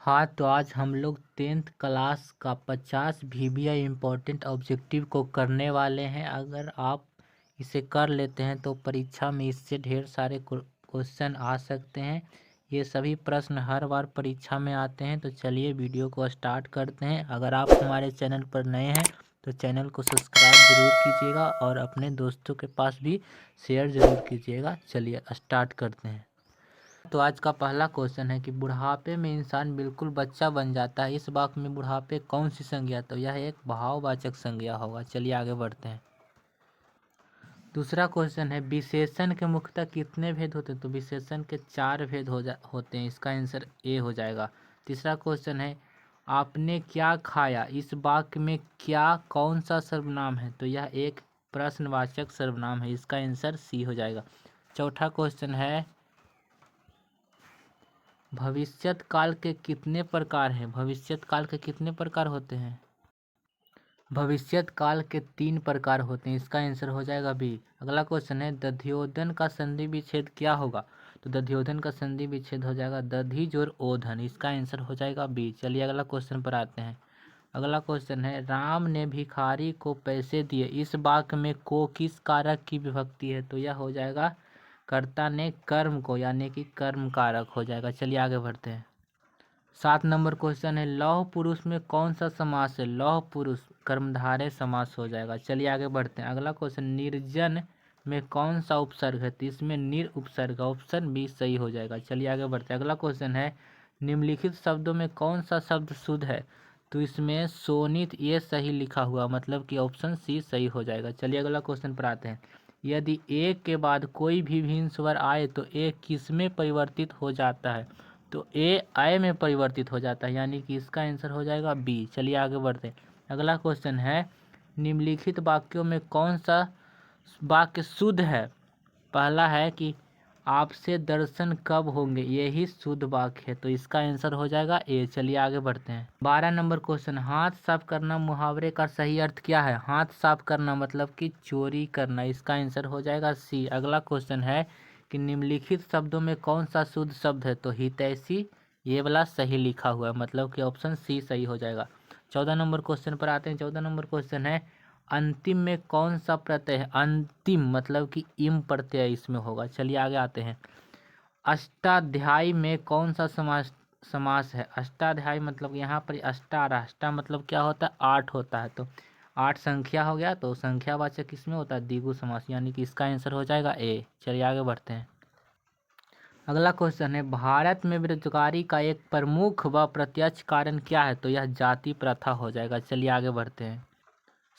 हाँ, तो आज हम लोग 10th क्लास का 50 VBI इम्पोर्टेंट ऑब्जेक्टिव को करने वाले हैं। अगर आप इसे कर लेते हैं तो परीक्षा में इससे ढेर सारे क्वेश्चन आ सकते हैं। ये सभी प्रश्न हर बार परीक्षा में आते हैं। तो चलिए वीडियो को स्टार्ट करते हैं। अगर आप हमारे चैनल पर नए हैं तो चैनल को सब्सक्राइब ज़रूर कीजिएगा और अपने दोस्तों के पास भी शेयर ज़रूर कीजिएगा। चलिए स्टार्ट करते हैं। तो आज का पहला क्वेश्चन है कि बुढ़ापे में इंसान बिल्कुल बच्चा बन जाता है। इस वाक्य में बुढ़ापे कौन सी संज्ञा? तो यह एक भाववाचक संज्ञा होगा। चलिए आगे बढ़ते हैं। दूसरा क्वेश्चन है विशेषण के मुख्यतः कितने भेद होते हैं? तो विशेषण के 4 भेद होते हैं। इसका आंसर ए हो जाएगा। तीसरा क्वेश्चन है आपने क्या खाया? इस वाक्य में क्या कौन सा सर्वनाम है? तो यह एक प्रश्नवाचक सर्वनाम है। इसका आंसर सी हो जाएगा। चौथा क्वेश्चन है भविष्यत काल के कितने प्रकार हैं? भविष्यत काल के कितने प्रकार होते हैं? भविष्यत काल के 3 प्रकार होते हैं। इसका आंसर हो जाएगा बी। अगला क्वेश्चन है दध्योदन का संधि विच्छेद क्या होगा? तो दध्योदन का संधि विच्छेद हो जाएगा दधि जोर ओधन। इसका आंसर हो जाएगा बी। चलिए अगला क्वेश्चन पर आते हैं। अगला क्वेश्चन है राम ने भिखारी को पैसे दिए। इस वाक्य में को किस कारक की विभक्ति है? तो यह हो जाएगा कर्ता ने कर्म को, यानी कि कर्म कारक हो जाएगा। चलिए आगे बढ़ते हैं। 7 नंबर क्वेश्चन है लौह पुरुष में कौन सा समास है? लौह पुरुष कर्मधारय समास हो जाएगा। चलिए आगे बढ़ते हैं। अगला क्वेश्चन निर्जन में कौन सा उपसर्ग है? तो इसमें निर उपसर्ग, ऑप्शन बी सही हो जाएगा। चलिए आगे बढ़ते हैं। अगला क्वेश्चन है निम्नलिखित शब्दों में कौन सा शब्द शुद्ध है? तो इसमें शोणित ये सही लिखा हुआ, मतलब कि ऑप्शन सी सही हो जाएगा। चलिए अगला क्वेश्चन पर आते हैं। यदि एक के बाद कोई भी भिन्न स्वर आए तो एक किस में परिवर्तित हो जाता है? तो ए आय में परिवर्तित हो जाता है, यानी कि इसका आंसर हो जाएगा बी। चलिए आगे बढ़ते हैं। अगला क्वेश्चन है निम्नलिखित वाक्यों में कौन सा वाक्य शुद्ध है? पहला है कि आपसे दर्शन कब होंगे, यही शुद्ध वाक्य है। तो इसका आंसर हो जाएगा ए। चलिए आगे बढ़ते हैं। 12 नंबर क्वेश्चन हाथ साफ करना मुहावरे का सही अर्थ क्या है? हाथ साफ करना मतलब कि चोरी करना। इसका आंसर हो जाएगा सी। अगला क्वेश्चन है कि निम्नलिखित शब्दों में कौन सा शुद्ध शब्द है? तो हितैषी ये वाला सही लिखा हुआ है, मतलब कि ऑप्शन सी सही हो जाएगा। 14 नंबर क्वेश्चन पर आते हैं। 14 नंबर क्वेश्चन है अंतिम में कौन सा प्रत्यय है? अंतिम मतलब कि इम प्रत्यय इसमें होगा। चलिए आगे आते हैं। अष्टाध्यायी में कौन सा समास है? अष्टाध्यायी मतलब यहाँ पर अष्टा मतलब क्या होता है? 8 होता है। तो 8 संख्या हो गया, तो संख्यावाचक किसमें होता है? द्विगु समास, यानी कि इसका आंसर हो जाएगा ए। चलिए आगे बढ़ते हैं। अगला क्वेश्चन है भारत में बेरोजगारी का एक प्रमुख व प्रत्यक्ष कारण क्या है? तो यह जाति प्रथा हो जाएगा। चलिए आगे बढ़ते हैं।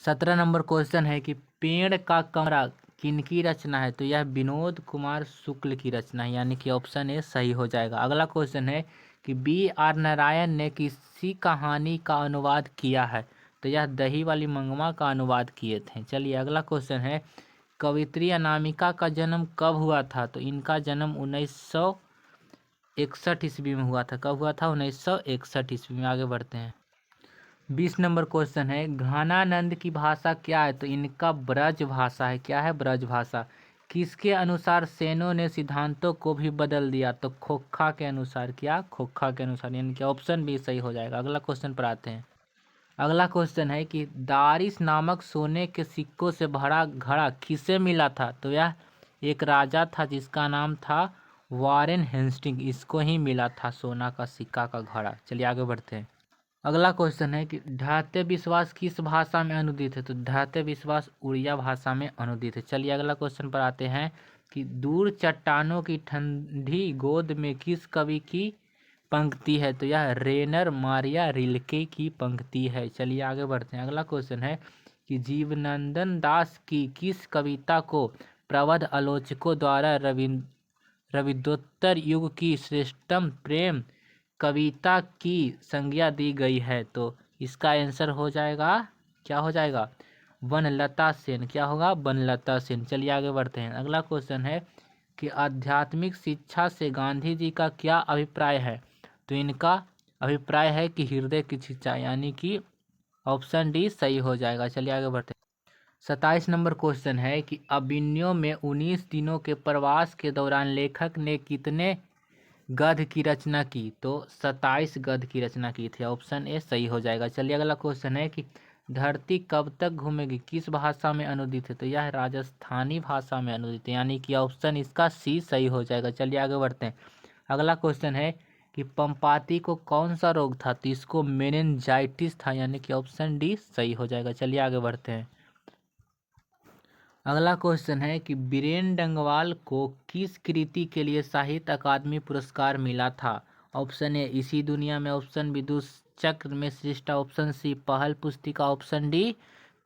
17 नंबर क्वेश्चन है कि पेड़ का कमरा किनकी रचना है? तो यह विनोद कुमार शुक्ल की रचना है, यानी कि ऑप्शन ए सही हो जाएगा। अगला क्वेश्चन है कि B.R. नारायण ने किसी कहानी का अनुवाद किया है? तो यह दही वाली मंगवा का अनुवाद किए थे। चलिए अगला क्वेश्चन है कवित्री अनामिका का जन्म कब हुआ था? तो इनका जन्म 1961 ईस्वी में हुआ था। कब हुआ था? 1961 ईस्वी में। आगे बढ़ते हैं। 20 नंबर क्वेश्चन है घनानंद की भाषा क्या है? तो इनका ब्रज भाषा है। क्या है? ब्रज भाषा। किसके अनुसार सेनों ने सिद्धांतों को भी बदल दिया? तो खोखा के अनुसार। क्या? खोखा के अनुसार, यानी कि ऑप्शन बी सही हो जाएगा। अगला क्वेश्चन पर आते हैं। अगला क्वेश्चन है कि दारिस नामक सोने के सिक्कों से भरा घड़ा किसे मिला था? तो यह एक राजा था जिसका नाम था वारेन हेस्टिंग। इसको ही मिला था सोना का सिक्का का घड़ा। चलिए आगे बढ़ते हैं। अगला क्वेश्चन है कि ढाते विश्वास किस भाषा में अनुदित है? तो ढाते विश्वास उड़िया भाषा में अनुदित है। चलिए अगला क्वेश्चन पर आते हैं कि दूर चट्टानों की ठंडी गोद में किस कवि की पंक्ति है? तो यह रेनर मारिया रिल्के की पंक्ति है। चलिए आगे बढ़ते हैं। अगला क्वेश्चन है कि जीवनंदन दास की किस कविता को प्रबंध आलोचकों द्वारा रविन्द्रोत्तर युग की श्रेष्ठतम प्रेम कविता की संज्ञा दी गई है? तो इसका आंसर हो जाएगा, क्या हो जाएगा? वनलता सेन। क्या होगा? वनलता सेन। चलिए आगे बढ़ते हैं। अगला क्वेश्चन है कि आध्यात्मिक शिक्षा से गांधी जी का क्या अभिप्राय है? तो इनका अभिप्राय है कि हृदय की शिक्षा, यानी कि ऑप्शन डी सही हो जाएगा। चलिए आगे बढ़ते हैं। 27 नंबर क्वेश्चन है कि अबिन्यो में 19 दिनों के प्रवास के दौरान लेखक ने कितने गद्य की रचना की? तो 27 गद्य की रचना की थी। ऑप्शन ए सही हो जाएगा। चलिए अगला क्वेश्चन है कि धरती कब तक घूमेगी किस भाषा में अनुदित है? तो यह राजस्थानी भाषा में अनुदित है, यानी कि ऑप्शन इसका सी सही हो जाएगा। चलिए आगे बढ़ते हैं। अगला क्वेश्चन है कि पंपाती को कौन सा रोग था? तो इसको मेनिनजाइटिस था, यानी कि ऑप्शन डी सही हो जाएगा। चलिए आगे बढ़ते हैं। अगला क्वेश्चन है कि बीरेन डंगवाल को किस कृति के लिए साहित्य अकादमी पुरस्कार मिला था? ऑप्शन ए इसी दुनिया में, ऑप्शन बी दुष्चक्र में सृष्टा, ऑप्शन सी पहल पुस्तिका, ऑप्शन डी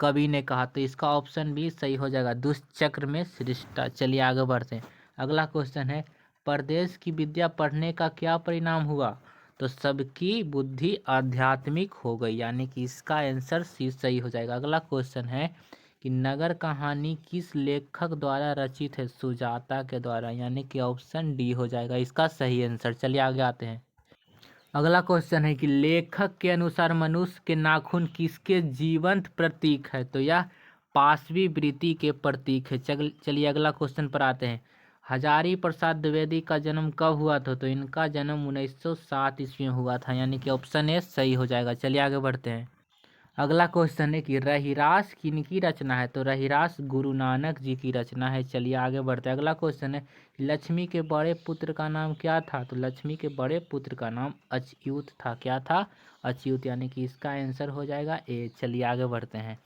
कवि ने कहा। तो इसका ऑप्शन बी सही हो जाएगा, दुष्चक्र में सृष्टा। चलिए आगे बढ़ते हैं। अगला क्वेश्चन है परदेश की विद्या पढ़ने का क्या परिणाम हुआ? तो सबकी बुद्धि आध्यात्मिक हो गई, यानी कि इसका आंसर सी सही हो जाएगा। अगला क्वेश्चन है कि नगर कहानी किस लेखक द्वारा रचित है? सुजाता के द्वारा, यानी कि ऑप्शन डी हो जाएगा इसका सही आंसर। चलिए आगे आते हैं। अगला क्वेश्चन है कि लेखक के अनुसार मनुष्य के नाखून किसके जीवंत प्रतीक है? तो यह पाशवी वृत्ति के प्रतीक है। चलिए अगला क्वेश्चन पर आते हैं। हजारी प्रसाद द्विवेदी का जन्म कब हुआ था? तो इनका जन्म 1907 ईस्वी में हुआ था, यानी कि ऑप्शन ए सही हो जाएगा। चलिए आगे बढ़ते हैं। अगला क्वेश्चन है कि रहिरास किनकी रचना है? तो रहिरास गुरु नानक जी की रचना है। चलिए आगे बढ़ते हैं। अगला क्वेश्चन है लक्ष्मी के बड़े पुत्र का नाम क्या था? तो लक्ष्मी के बड़े पुत्र का नाम अच्युत था। क्या था? अच्युत, यानी कि इसका आंसर हो जाएगा ए। चलिए आगे बढ़ते हैं।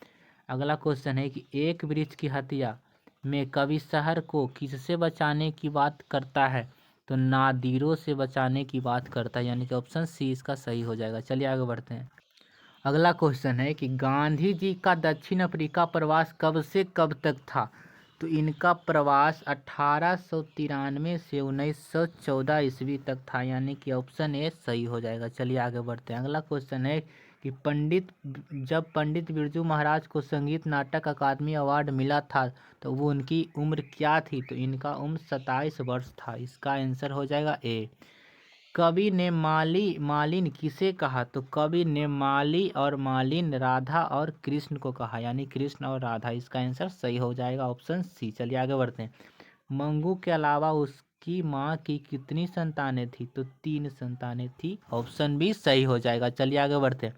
अगला क्वेश्चन है कि एक वृक्ष की हत्या में कवि शहर को किससे बचाने की बात करता है? तो नादिरों से बचाने की बात करता है, यानी कि ऑप्शन सी इसका सही हो जाएगा। चलिए आगे बढ़ते हैं। अगला क्वेश्चन है कि गांधी जी का दक्षिण अफ्रीका प्रवास कब से कब तक था? तो इनका प्रवास 1893 से 1914 ईस्वी तक था, यानी कि ऑप्शन ए सही हो जाएगा। चलिए आगे बढ़ते हैं। अगला क्वेश्चन है कि जब पंडित बिरजू महाराज को संगीत नाटक अकादमी अवार्ड मिला था तो वो उनकी उम्र क्या थी? तो इनका उम्र 27 वर्ष था। इसका आंसर हो जाएगा ए। कवि ने मालिन किसे कहा? तो कवि ने माली और मालिन राधा और कृष्ण को कहा, यानी कृष्ण और राधा। इसका आंसर सही हो जाएगा, ऑप्शन सी। चलिए आगे बढ़ते हैं। मंगू के अलावा उसकी माँ की कितनी संतानें थी? तो 3 संतानें थी। ऑप्शन बी सही हो जाएगा। चलिए आगे बढ़ते हैं।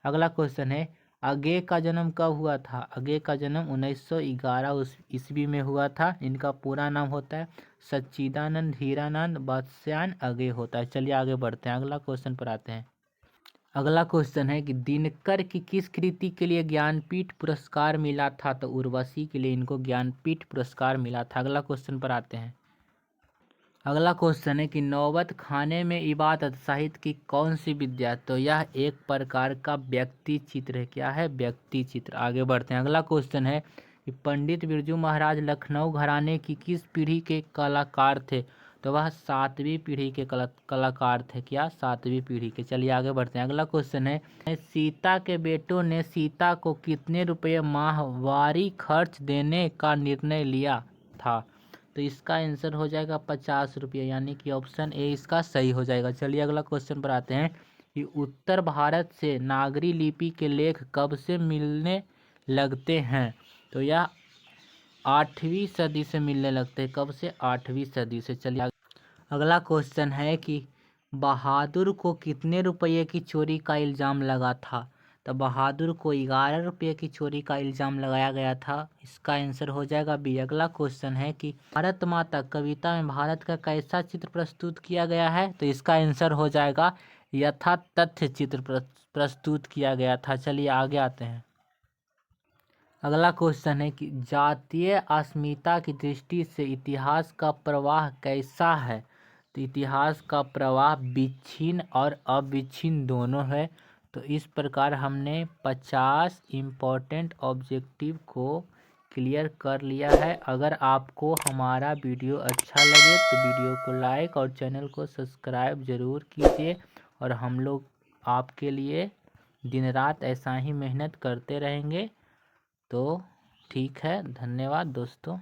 अगला क्वेश्चन है अगे का जन्म कब हुआ था? अगे का जन्म 1911 ईस्वी में हुआ था। इनका पूरा नाम होता है सच्चिदानंद हीरानंद बत्स्यायन अगे होता है। चलिए आगे बढ़ते हैं। अगला क्वेश्चन पर आते हैं। अगला क्वेश्चन है कि दिनकर की किस कृति के लिए ज्ञानपीठ पुरस्कार मिला था? तो उर्वशी के लिए इनको ज्ञानपीठ पुरस्कार मिला था। अगला क्वेश्चन पर आते हैं। अगला क्वेश्चन है कि नौबत खाने में इबादत साहित्य की कौन सी विद्या? तो यह एक प्रकार का व्यक्ति चित्र है। क्या है? व्यक्ति चित्र। आगे बढ़ते हैं। अगला क्वेश्चन है कि पंडित बिरजू महाराज लखनऊ घराने की किस पीढ़ी के कलाकार थे? तो वह 7वीं पीढ़ी के कलाकार थे। क्या? 7वीं पीढ़ी के। चलिए आगे बढ़ते हैं। अगला क्वेश्चन है सीता के बेटों ने सीता को कितने रुपये माहवारी खर्च देने का निर्णय लिया था? तो इसका आंसर हो जाएगा 50 रुपये, यानी कि ऑप्शन ए इसका सही हो जाएगा। चलिए अगला क्वेश्चन पर आते हैं कि उत्तर भारत से नागरी लिपि के लेख कब से मिलने लगते हैं? तो यह 8वीं सदी से मिलने लगते हैं। कब से? 8वीं सदी से। चलिए अगला क्वेश्चन है कि बहादुर को कितने रुपये की चोरी का इल्ज़ाम लगा था? तो बहादुर को 11 रुपये की चोरी का इल्ज़ाम लगाया गया था। इसका आंसर हो जाएगा बी। अगला क्वेश्चन है कि भारत माता कविता में भारत का कैसा चित्र प्रस्तुत किया गया है? तो इसका आंसर हो जाएगा यथा तथ्य चित्र प्रस्तुत किया गया था। चलिए आगे आते हैं। अगला क्वेश्चन है कि जातीय अस्मिता की दृष्टि से इतिहास का प्रवाह कैसा है? तो इतिहास का प्रवाह विच्छिन्न और अविच्छिन्न दोनों है। तो इस प्रकार हमने 50 इम्पोर्टेंट ऑब्जेक्टिव को क्लियर कर लिया है। अगर आपको हमारा वीडियो अच्छा लगे तो वीडियो को लाइक और चैनल को सब्सक्राइब ज़रूर कीजिए, और हम लोग आपके लिए दिन रात ऐसा ही मेहनत करते रहेंगे। तो ठीक है, धन्यवाद दोस्तों।